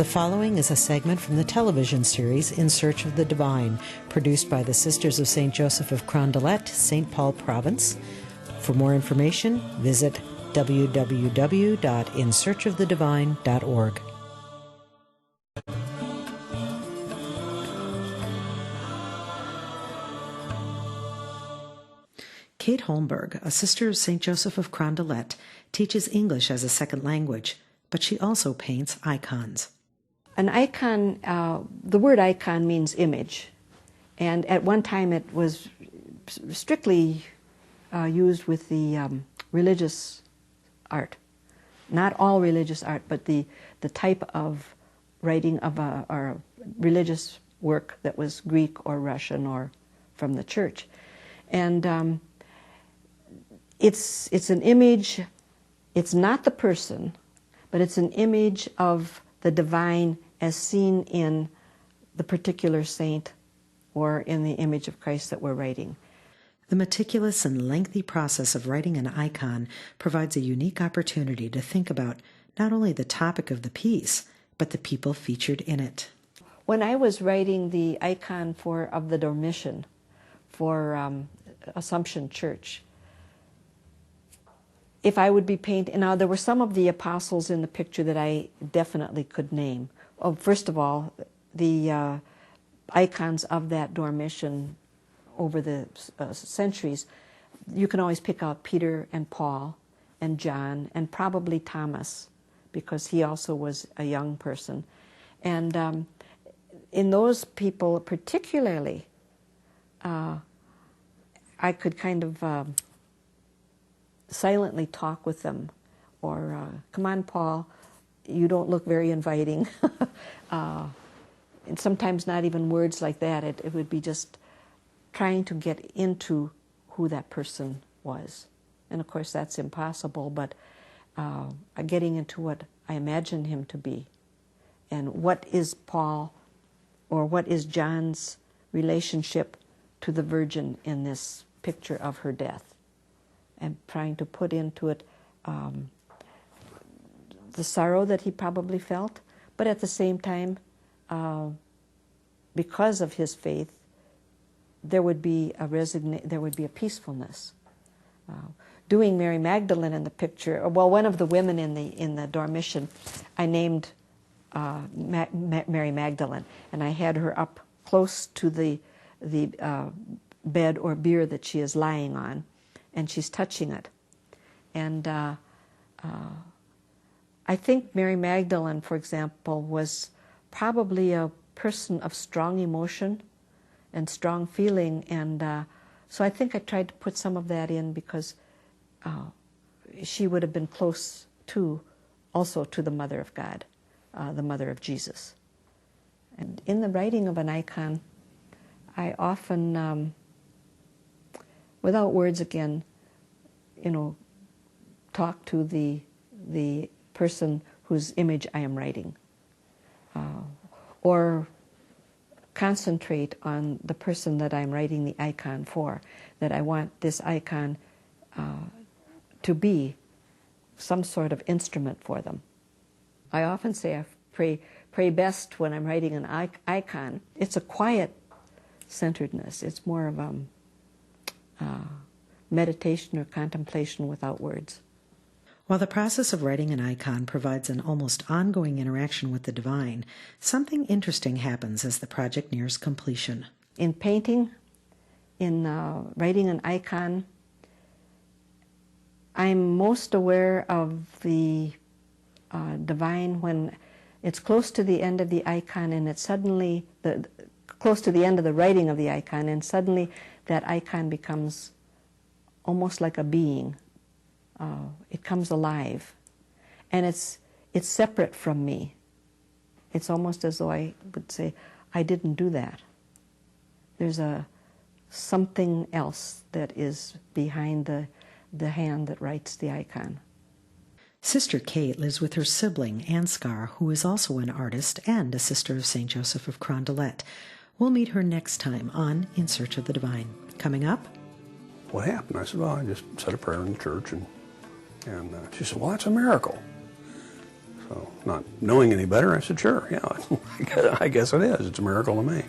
The following is a segment from the television series In Search of the Divine, produced by the Sisters of St. Joseph of Carondelet, St. Paul Province. For more information, visit www.insearchofthedivine.org. Kate Holmberg, a sister of St. Joseph of Carondelet, teaches English as a second language, but she also paints icons. An icon, the word icon means image, and at one time it was strictly used with the religious art. Not all religious art, but the type of writing of a religious work that was Greek or Russian or from the church. And it's an image, it's not the person, but it's an image of the divine as seen in the particular saint or in the image of Christ that we're writing. The meticulous and lengthy process of writing an icon provides a unique opportunity to think about not only the topic of the piece, but the people featured in it. When I was writing the icon of the Dormition for Assumption Church, if I would be painting, now there were some of the apostles in the picture that I definitely could name. Well, first of all, the icons of that Dormition over the centuries, you can always pick out Peter and Paul and John and probably Thomas, because he also was a young person. And in those people particularly, I could kind of silently talk with them, or come on, Paul, you don't look very inviting. And sometimes not even words like that. It would be just trying to get into who that person was. And of course that's impossible, but getting into what I imagine him to be. And what is Paul, or what is John's relationship to the Virgin in this picture of her death? And trying to put into it the sorrow that he probably felt, but at the same time, because of his faith, there would be a peacefulness. Doing Mary Magdalene in the picture, well, one of the women in the Dormition, I named Mary Magdalene, and I had her up close to the bed or bier that she is lying on, and she's touching it. And I think Mary Magdalene, for example, was probably a person of strong emotion and strong feeling, and so I think I tried to put some of that in because she would have been close also to the Mother of God, the Mother of Jesus. And in the writing of an icon, I often, without words again, talk to the person whose image I am writing, or concentrate on the person that I'm writing the icon for, that I want this icon to be some sort of instrument for them. I often say I pray best when I'm writing an icon. It's a quiet centeredness. It's more of a meditation or contemplation without words. While the process of writing an icon provides an almost ongoing interaction with the divine, something interesting happens as the project nears completion. In painting, in writing an icon, I'm most aware of the divine when it's close to the end of the icon, and it's suddenly close to the end of the writing of the icon, and suddenly that icon becomes almost like a being. It comes alive, and it's separate from me. It's almost as though I would say, I didn't do that. There's something else that is behind the hand that writes the icon. Sister Kate lives with her sibling, Ansgar, who is also an artist and a sister of St. Joseph of Carondelet. We'll meet her next time on In Search of the Divine. Coming up, what happened? I said, well, I just said a prayer in the church, and she said, well, that's a miracle. So, not knowing any better, I said, sure, yeah, I guess it is. It's a miracle to me.